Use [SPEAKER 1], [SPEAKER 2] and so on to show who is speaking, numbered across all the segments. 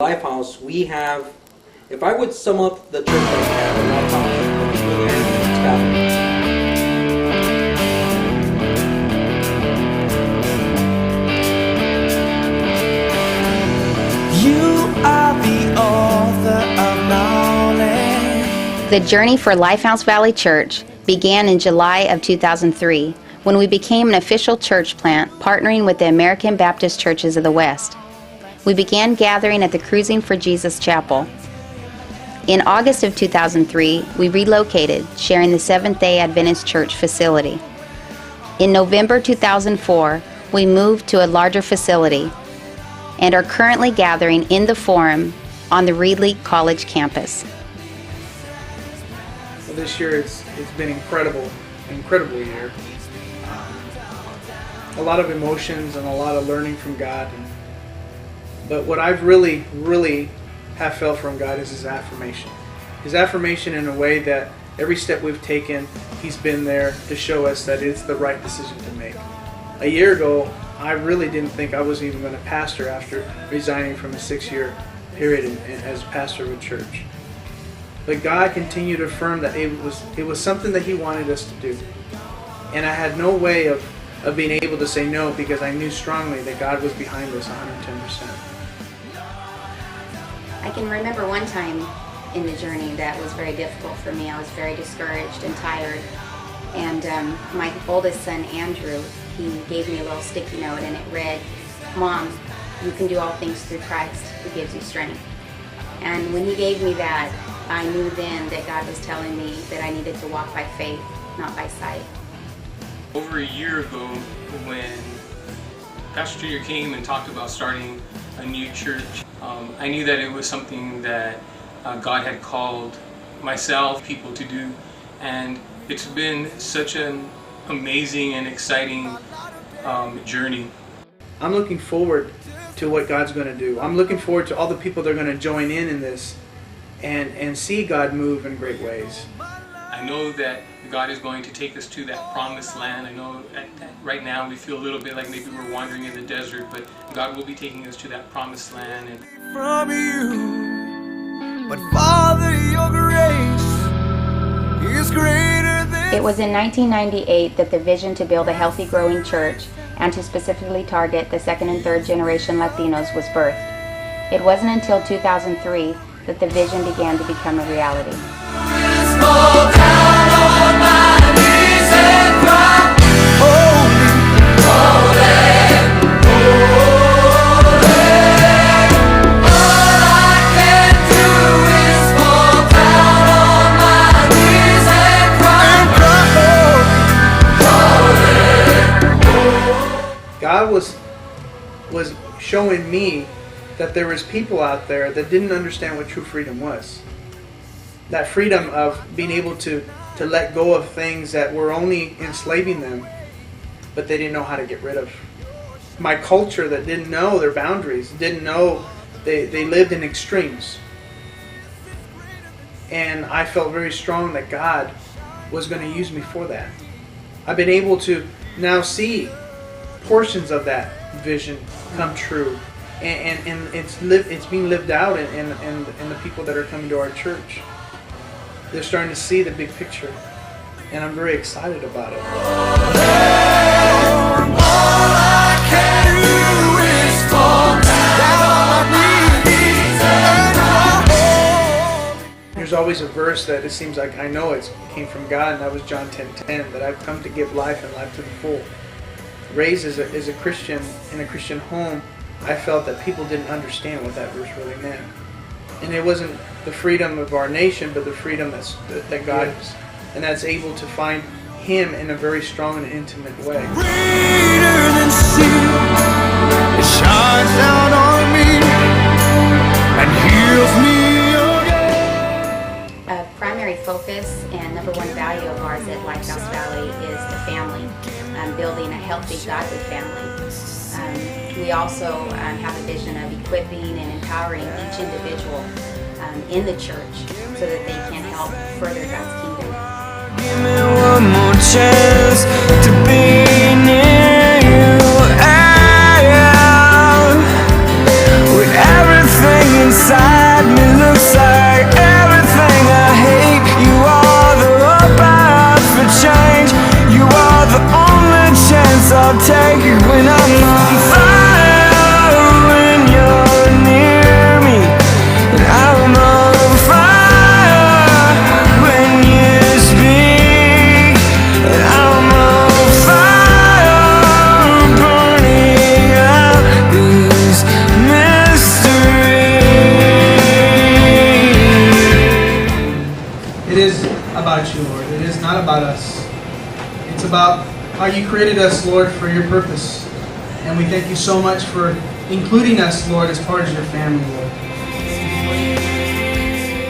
[SPEAKER 1] Lifehouse, we have, if I would sum up the church that we have in Lifehouse, it's got
[SPEAKER 2] You are the author of knowledge.
[SPEAKER 3] The journey for Lifehouse Valley Church began in July of 2003 when we became an official church plant partnering with the American Baptist Churches of the West. We began gathering at the Cruising for Jesus Chapel. In August of 2003, we relocated, sharing the Seventh-day Adventist Church facility. In November 2004, we moved to a larger facility and are currently gathering in the Forum on the Reedley College campus.
[SPEAKER 4] Well, this year it's been incredible year. A lot of emotions and a lot of learning from God. But what I've really have felt from God is His affirmation. His affirmation in a way that every step we've taken, He's been there to show us that it's the right decision to make. A year ago, I really didn't think I was even going to pastor after resigning from a 6-year period as pastor of a church. But God continued to affirm that it was something that He wanted us to do. And I had no way of being able to say no, because I knew strongly that God was behind us 110%.
[SPEAKER 3] I can remember one time in the journey that was very difficult for me. I was very discouraged and tired. And my oldest son, Andrew, he gave me a little sticky note and it read, "Mom, you can do all things through Christ who gives you strength." And when he gave me that, I knew then that God was telling me that I needed to walk by faith, not by sight.
[SPEAKER 5] Over a year ago, when Pastor Junior came and talked about starting a new church, I knew that it was something that God had called myself, people to do, and it's been such an amazing and exciting journey.
[SPEAKER 4] I'm looking forward to what God's going to do. I'm looking forward to all the people that are going to join in this and see God move in great ways.
[SPEAKER 5] I know that God is going to take us to that promised land. I know that right now we feel a little bit like maybe we're wandering in the desert, but God will be taking us to that promised land.
[SPEAKER 2] From you, but Father, your grace is greater than.
[SPEAKER 3] It was in 1998 that the vision to build a healthy, growing church and to specifically target the second and third generation Latinos was birthed. It wasn't until 2003 that the vision began to become a reality.
[SPEAKER 4] God was showing me that there was people out there that didn't understand what true freedom was. That freedom of being able to let go of things that were only enslaving them, but they didn't know how to get rid of. My culture that didn't know their boundaries, didn't know they lived in extremes. And I felt very strong that God was going to use me for that. I've been able to now see portions of that vision come true, and it's being lived out in the people that are coming to our church. They're starting to see the big picture, and I'm very excited about it. There's always a verse that it seems like I know it came from God, and that was John 10:10, that I've come to give life and life to the full. Raised as a Christian in a Christian home, I felt that people didn't understand what that verse really meant. And it wasn't the freedom of our nation, but the freedom that God is, and that's able to find Him in a very strong and intimate way.
[SPEAKER 2] Greater than sin, it shines down on me and heals me again.
[SPEAKER 3] A primary focus and number one value of ours at Lifehouse Valley is the family, building a healthy, godly family. We also have a vision of equipping and empowering each individual in the church so that they can help further God's kingdom.
[SPEAKER 2] Give me one more chance to be near you. With everything
[SPEAKER 4] about you, Lord. It is not about us. It's about how you created us, Lord, for your purpose. And we thank you so much for including us, Lord, as part of your family, Lord.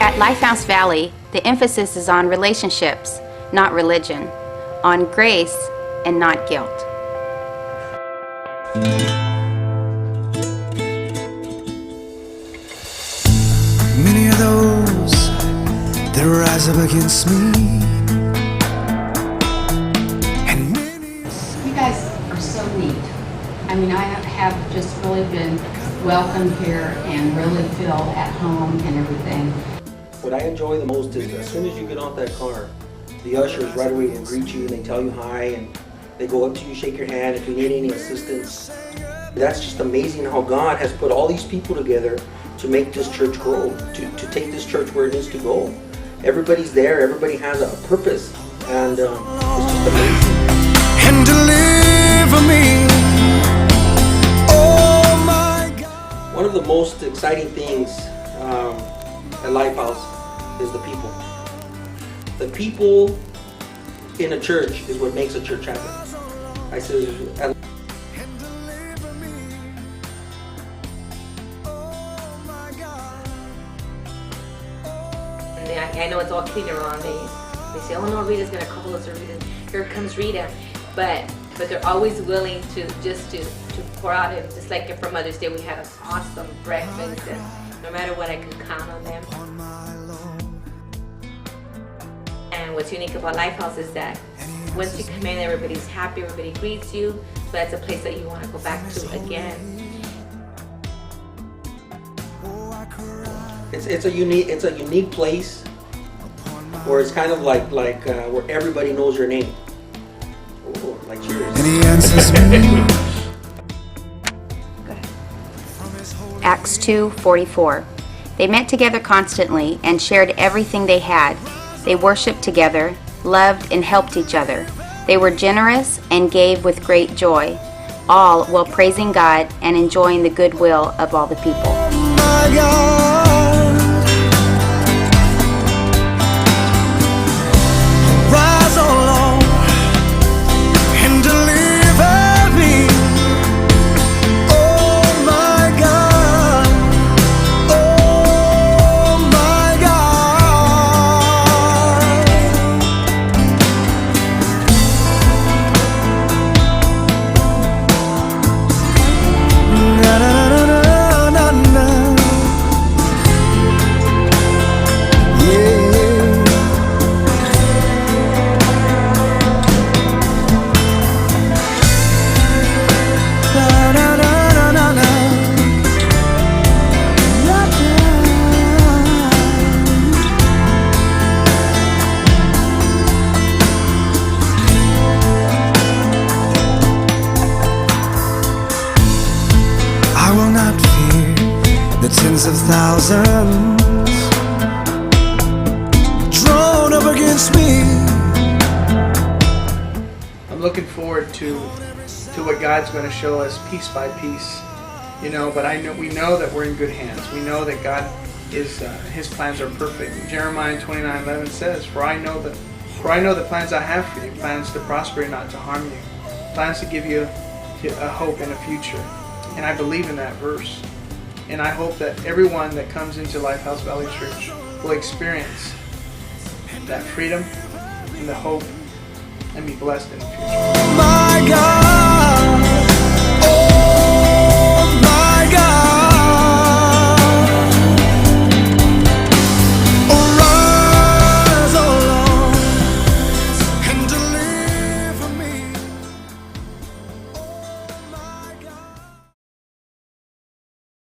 [SPEAKER 3] At Lifehouse Valley, the emphasis is on relationships, not religion, on grace and not guilt.
[SPEAKER 2] Many of those that rise up against me, and many
[SPEAKER 6] You guys are so neat. I mean, I have just really been welcomed here and really feel at home and everything.
[SPEAKER 1] What I enjoy the most is as soon as you get off that car, the ushers right away will greet you and they tell you hi and they go up to you, shake your hand if you need any assistance. That's just amazing how God has put all these people together to make this church grow, to take this church where it needs to go. Everybody's there, everybody has a purpose, and it's just amazing.
[SPEAKER 2] and deliver me. Oh my God.
[SPEAKER 1] One of the most exciting things at Lifehouse is the people. The people in a church is what makes a church happen. I said,
[SPEAKER 2] And deliver me. Oh my God.
[SPEAKER 7] And I know it's all kidding around. They say, oh no, Rita's gonna call us, or Rita, here comes Rita. But they're always willing to pour out. And just like for Mother's Day, we had an awesome breakfast, and no matter what, I could count on them. And what's unique about Lifehouse is that once you come in, everybody's happy, everybody greets you. So that's a place that you want to go back to again.
[SPEAKER 1] it's a unique place where it's kind of like where everybody knows your name. Oh, like cheers.
[SPEAKER 2] And he answers me.
[SPEAKER 3] Acts 2:44. They met together constantly and shared everything they had. They worshiped together, loved and helped each other. They were generous and gave with great joy, all while praising God and enjoying the goodwill of all the people.
[SPEAKER 2] Oh my God. Rise, oh Lord, and deliver me. Oh my God. Oh my God. Na na na na na na. Yeah. Na na na na na na. Na na. I will not fear the tens of thousands drawn up against me.
[SPEAKER 4] I'm looking forward to what God's going to show us piece by piece, But we know that we're in good hands. We know that God is His plans are perfect. Jeremiah 29:11 says, "For I know the plans I have for you, plans to prosper and not to harm you, plans to give you a hope and a future." And I believe in that verse. And I hope that everyone that comes into Lifehouse Valley Church will experience that freedom and the hope and be blessed in the future.
[SPEAKER 2] My God.